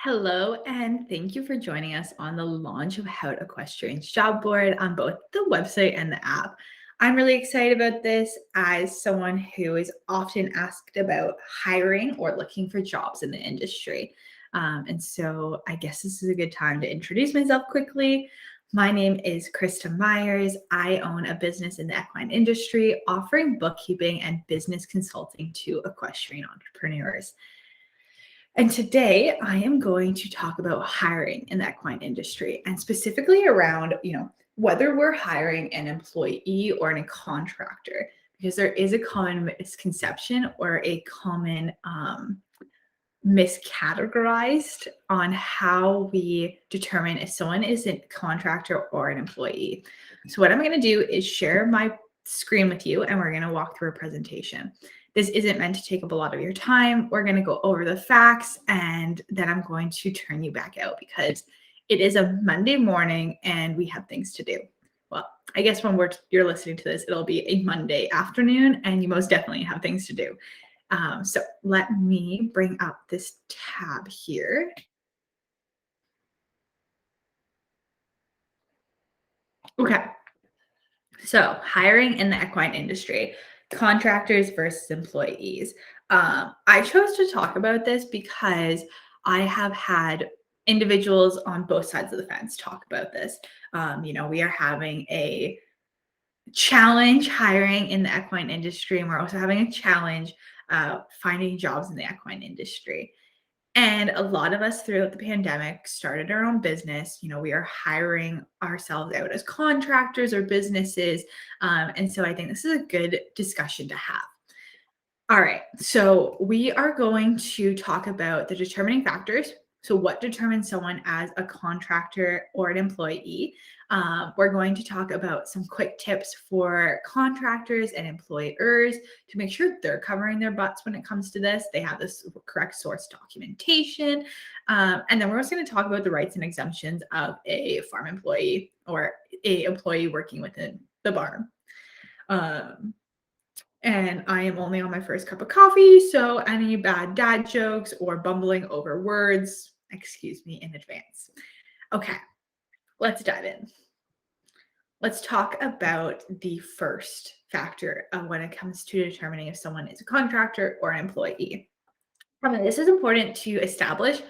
Hello, and thank you for joining us on the launch of How Equestrian's job board on both the website and the app. I'm really excited about this as someone who is often asked about hiring or looking for jobs in the industry. And so I guess this is a good time to introduce myself quickly. My name is Christa Myers. I own a business in the equine industry offering bookkeeping and business consulting to equestrian entrepreneurs. And today I am going to talk about hiring in the equine industry and specifically around, whether we're hiring an employee or a contractor, because there is a common misconception or a common miscategorized on how we determine if someone is a contractor or an employee. So what I'm going to do is share my screen with you and we're going to walk through a presentation. This isn't meant to take up a lot of your time. We're going to go over the facts and then I'm going to turn you back out because it is a Monday morning and we have things to do. Well, I guess when you're listening to this, it'll be a Monday afternoon and you most definitely have things to do. So let me bring up this tab here. Okay. So hiring in the equine industry, contractors versus employees. I chose to talk about this because I have had individuals on both sides of the fence talk about this. We are having a challenge hiring in the equine industry, and we're also having a challenge finding jobs in the equine industry. And a lot of us throughout the pandemic started our own business. We are hiring ourselves out as contractors or businesses. And so I think this is a good discussion to have. All right. So we are going to talk about the determining factors. So what determines someone as a contractor or an employee? We're going to talk about some quick tips for contractors and employers to make sure they're covering their butts when it comes to this. They have this correct source documentation. And then we're also going to talk about the rights and exemptions of a farm employee or a employee working within the barn. And I am only on my first cup of coffee, so any bad dad jokes or bumbling over words, excuse me in advance. Okay, let's dive in. Let's talk about the first factor when it comes to determining if someone is a contractor or an employee. This is important to establish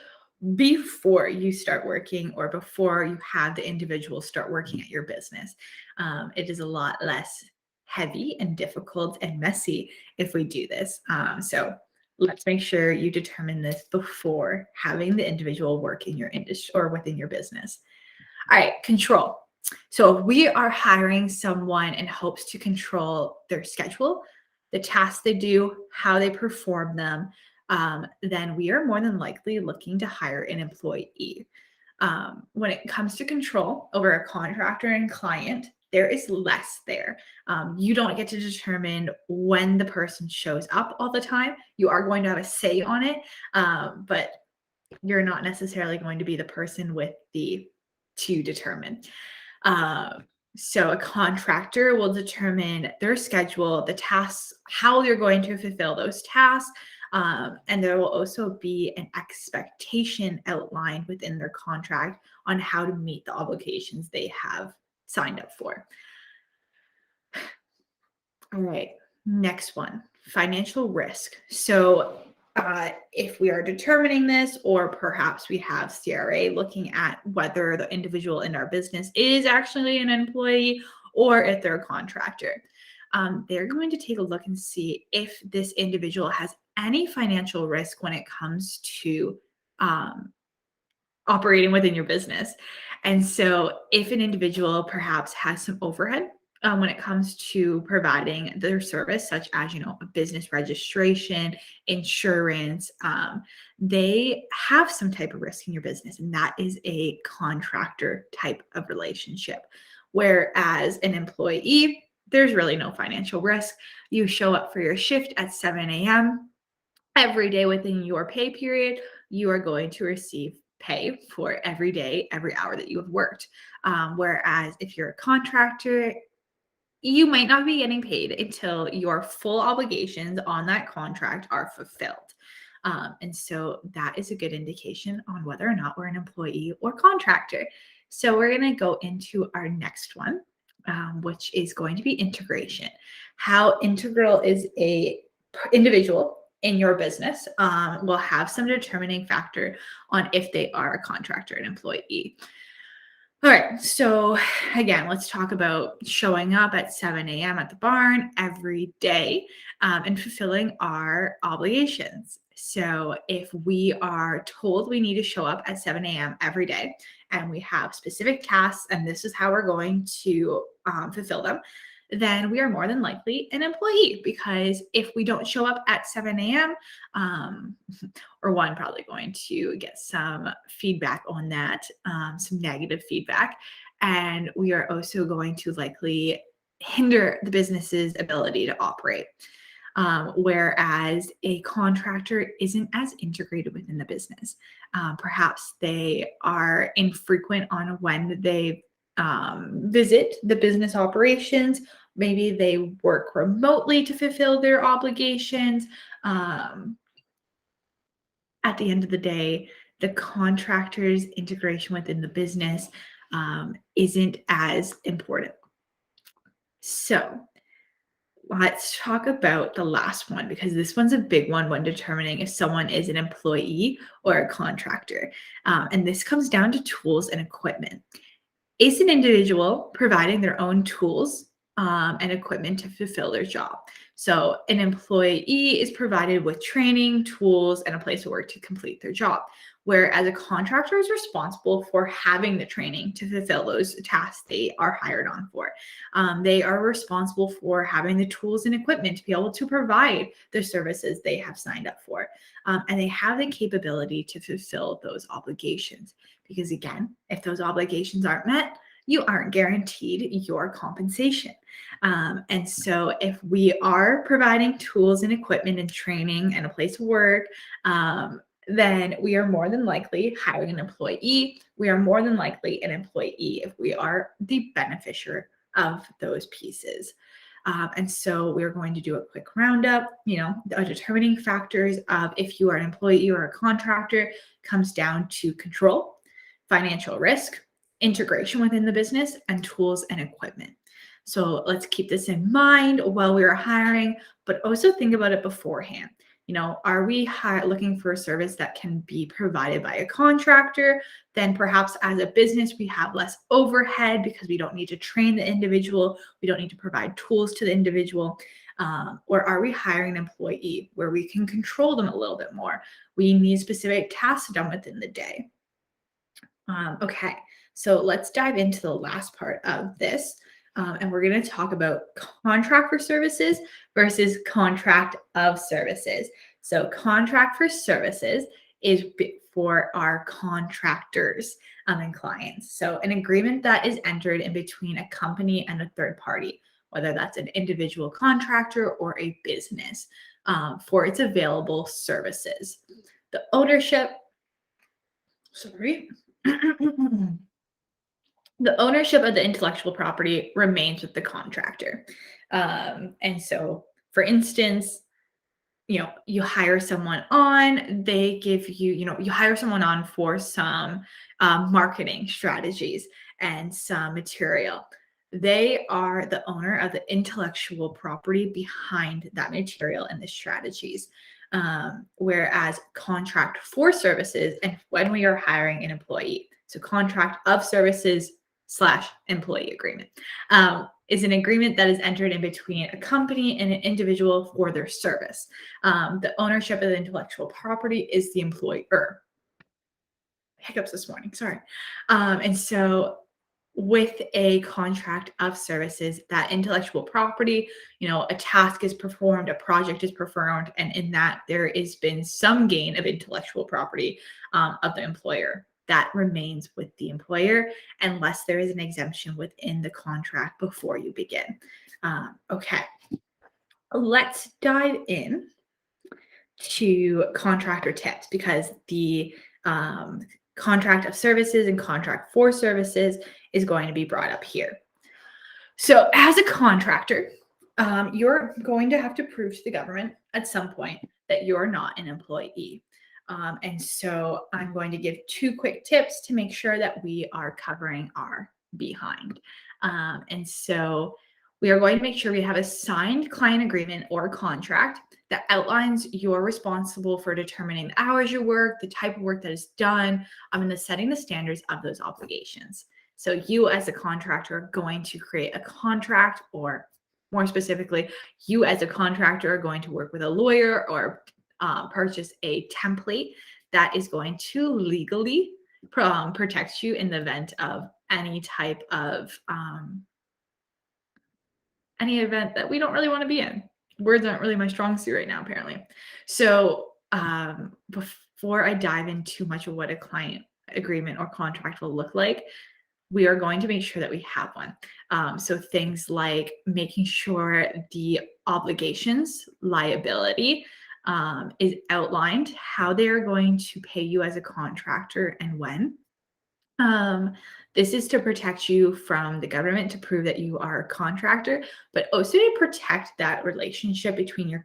before you start working or before you have the individual start working at your business. It is a lot less heavy and difficult and messy if we do this. So let's make sure you determine this before having the individual work in your industry or within your business. All right, control. So if we are hiring someone in hopes to control their schedule, the tasks they do, how they perform them, then we are more than likely looking to hire an employee. When it comes to control over a contractor and client, there is less there. You don't get to determine when the person shows up all the time. You are going to have a say on it, but you're not necessarily going to be the person to determine. So a contractor will determine their schedule, the tasks, how they're going to fulfill those tasks. And there will also be an expectation outlined within their contract on how to meet the obligations they have signed up for. All right, next one, financial risk. So if we are determining this, or perhaps we have CRA looking at whether the individual in our business is actually an employee or if they're a contractor, they're going to take a look and see if this individual has any financial risk when it comes to operating within your business. And so if an individual perhaps has some overhead when it comes to providing their service, such as, a business registration, insurance, they have some type of risk in your business, and that is a contractor type of relationship. Whereas an employee, there's really no financial risk. You show up for your shift at 7 a.m. every day within your pay period. You are going to receive pay for every day, every hour that you have worked. Whereas if you're a contractor, you might not be getting paid until your full obligations on that contract are fulfilled. And so that is a good indication on whether or not we're an employee or contractor. So we're going to go into our next one, which is going to be integration. How integral is a individual in your business will have some determining factor on if they are a contractor and employee. All right, so again, let's talk about showing up at 7 a.m. at the barn every day and fulfilling our obligations. So if we are told we need to show up at 7 a.m. every day and we have specific tasks and this is how we're going to fulfill them, then we are more than likely an employee, because if we don't show up at 7 a.m., or one, probably going to get some feedback on that, some negative feedback. And we are also going to likely hinder the business's ability to operate. Whereas a contractor isn't as integrated within the business. Perhaps they are infrequent on when they visit the business operations. Maybe they work remotely to fulfill their obligations. At the end of the day, the contractor's integration within the business isn't as important. So let's talk about the last one, because this one's a big one when determining if someone is an employee or a contractor. And this comes down to tools and equipment. Is an individual providing their own tools and equipment to fulfill their job? So an employee is provided with training, tools, and a place to work to complete their job, whereas a contractor is responsible for having the training to fulfill those tasks they are hired on for. They are responsible for having the tools and equipment to be able to provide the services they have signed up for. And they have the capability to fulfill those obligations. Because again, if those obligations aren't met, you aren't guaranteed your compensation. And so if we are providing tools and equipment and training and a place to work, then we are more than likely hiring an employee. We are more than likely an employee if we are the beneficiary of those pieces. And so we're going to do a quick roundup. Determining factors of if you are an employee or a contractor comes down to control, financial risk, integration within the business, and tools and equipment. So let's keep this in mind while we are hiring, but also think about it beforehand. Are we looking for a service that can be provided by a contractor? Then perhaps as a business, we have less overhead because we don't need to train the individual. We don't need to provide tools to the individual. Or are we hiring an employee where we can control them a little bit more? We need specific tasks done within the day. Okay, so let's dive into the last part of this. And we're going to talk about contract for services versus contract of services. So contract for services is for our contractors and clients. So an agreement that is entered in between a company and a third party, whether that's an individual contractor or a business, for its available services. The ownership, the ownership of the intellectual property remains with the contractor. And so, for instance, you hire someone on, they give you, you hire someone on for some marketing strategies and some material. They are the owner of the intellectual property behind that material and the strategies. Whereas contract for services, and when we are hiring an employee, so contract of services / employee agreement, is an agreement that is entered in between a company and an individual for their service. The ownership of the intellectual property is the employer. Hiccups this morning, sorry. And so with a contract of services, that intellectual property, a task is performed, a project is performed, and in that there has been some gain of intellectual property of the employer. That remains with the employer unless there is an exemption within the contract before you begin. Okay, let's dive in to contractor tips, because the contract of services and contract for services is going to be brought up here. So as a contractor, you're going to have to prove to the government at some point that you're not an employee. And so I'm going to give 2 quick tips to make sure that we are covering our behind. And so we are going to make sure we have a signed client agreement or contract that outlines you're responsible for determining the hours you work, the type of work that is done, and the setting the standards of those obligations. So you as a contractor are going to create a contract, or more specifically, you as a contractor are going to work with a lawyer or purchase a template that is going to legally protect you in the event of any type of any event that we don't really want to be in. Words aren't really my strong suit right now, apparently. So before I dive into too much of what a client agreement or contract will look like, we are going to make sure that we have one. So things like making sure the obligations, liability is outlined, how they are going to pay you as a contractor and when. This is to protect you from the government, to prove that you are a contractor, but also to protect that relationship between your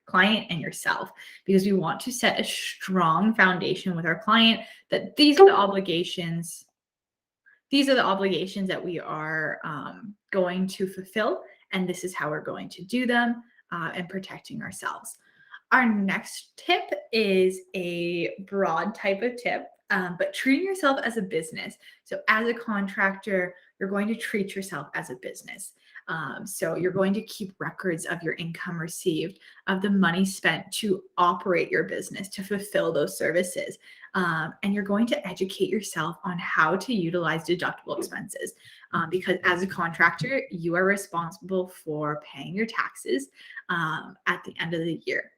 client and yourself, because we want to set a strong foundation with our client that these are the obligations that we are going to fulfill, and this is how we're going to do them, and protecting ourselves. Our next tip is a broad type of tip, but treating yourself as a business. So as a contractor, you're going to treat yourself as a business. So you're going to keep records of your income received, of the money spent to operate your business, to fulfill those services. And you're going to educate yourself on how to utilize deductible expenses. Because as a contractor, you are responsible for paying your taxes at the end of the year.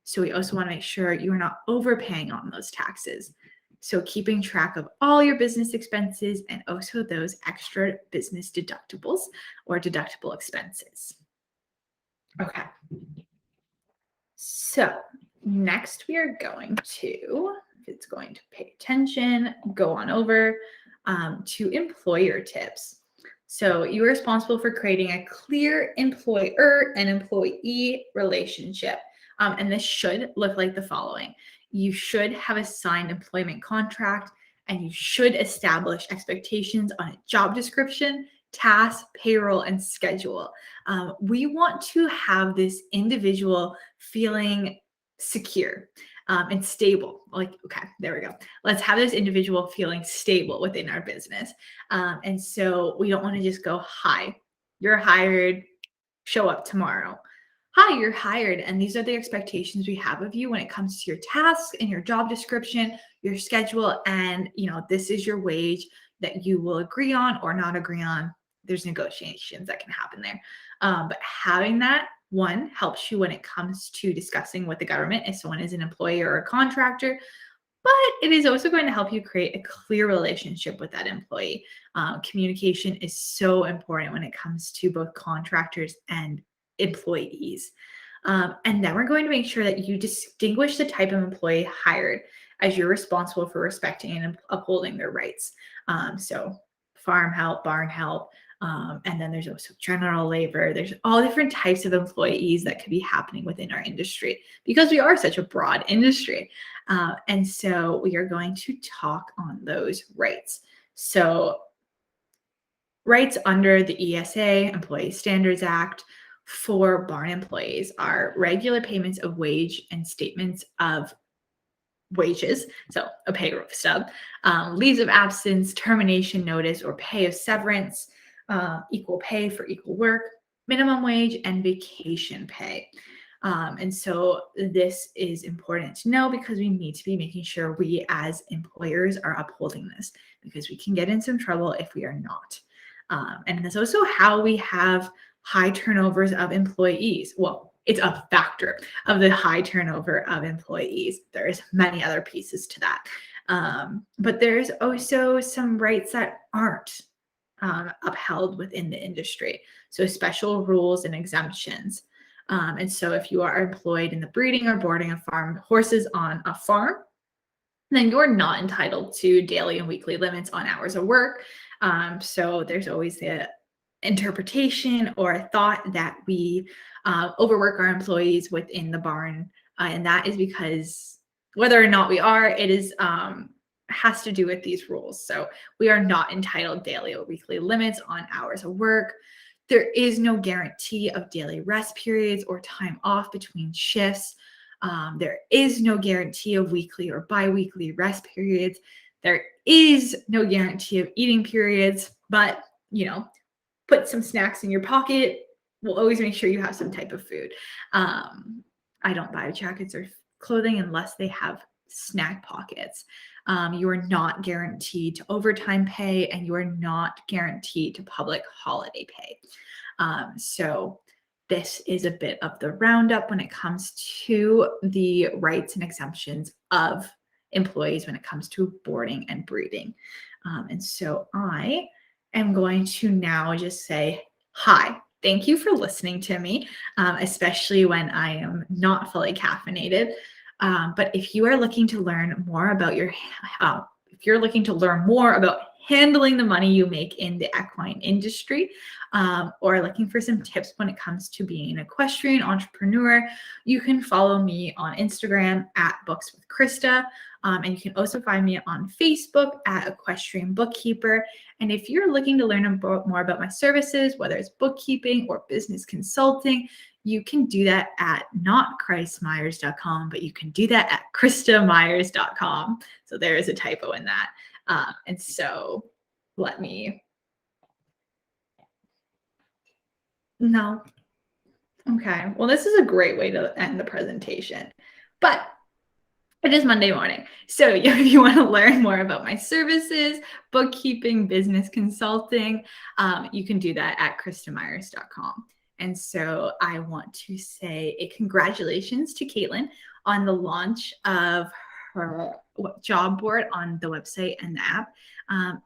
So we also want to make sure you are not overpaying on those taxes. So keeping track of all your business expenses and also those extra business deductibles or deductible expenses. Okay. So next we are going to, if it's going to pay attention, go on over to employer tips. So you are responsible for creating a clear employer and employee relationship. And this should look like the following. You should have a signed employment contract, and you should establish expectations on a job description, task, payroll, and schedule. We want to have this individual feeling secure and stable. Like, okay, there we go. Let's have this individual feeling stable within our business. And so we don't want to just go, hi, you're hired, show up tomorrow. Hi, you're hired, and these are the expectations we have of you when it comes to your tasks and your job description, your schedule, and this is your wage that you will agree on or not agree on. There's negotiations that can happen there. But having that, one, helps you when it comes to discussing with the government if someone is an employee or a contractor, but it is also going to help you create a clear relationship with that employee. Communication is so important when it comes to both contractors and employees. And then we're going to make sure that you distinguish the type of employee hired, as you're responsible for respecting and upholding their rights. So farm help, barn help, and then there's also general labor. There's all different types of employees that could be happening within our industry because we are such a broad industry. And so we are going to talk on those rights. So rights under the ESA, Employee Standards Act, for barn employees are regular payments of wage and statements of wages, so a pay stub, leaves of absence, termination notice, or pay of severance, equal pay for equal work, minimum wage, and vacation pay. And so this is important to know because we need to be making sure we as employers are upholding this, because we can get in some trouble if we are not. And that's also how we have high turnovers of employees. Well, it's a factor of the high turnover of employees. There's many other pieces to that. But there's also some rights that aren't upheld within the industry. So special rules and exemptions. And so if you are employed in the breeding or boarding of farm horses on a farm, then you're not entitled to daily and weekly limits on hours of work. So there's always the interpretation or thought that we overwork our employees within the barn. And that is because whether or not we are, it is has to do with these rules. So we are not entitled daily or weekly limits on hours of work. There is no guarantee of daily rest periods or time off between shifts. There is no guarantee of weekly or biweekly rest periods. There is no guarantee of eating periods, but put some snacks in your pocket. We'll always make sure you have some type of food. I don't buy jackets or clothing unless they have snack pockets. You are not guaranteed to overtime pay, and you are not guaranteed to public holiday pay. So this is a bit of the roundup when it comes to the rights and exemptions of employees when it comes to boarding and breeding. And so I am going to now just say, hi, thank you for listening to me, especially when I am not fully caffeinated. But if you are looking to learn more about if you're looking to learn more about handling the money you make in the equine industry, or looking for some tips when it comes to being an equestrian entrepreneur, you can follow me on Instagram at Books with Christa. And you can also find me on Facebook at Equestrian Bookkeeper. And if you're looking to learn more about my services, whether it's bookkeeping or business consulting, you can do that at not christmyers.com, but you can do that at christamyers.com. So there is a typo in that. And so no. Okay. Well, this is a great way to end the presentation, but it is Monday morning. So if you want to learn more about my services, bookkeeping, business consulting, you can do that at christamyers.com. And so I want to say a congratulations to Caitlin on the launch of her job board on the website and the app.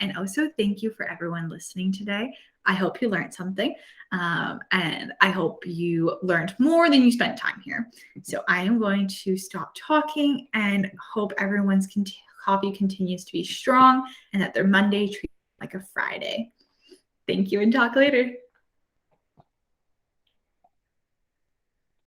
And also thank you for everyone listening today. I hope you learned something. And I hope you learned more than you spent time here. So I am going to stop talking and hope everyone's coffee continues to be strong and that their Monday treats like a Friday. Thank you and talk later.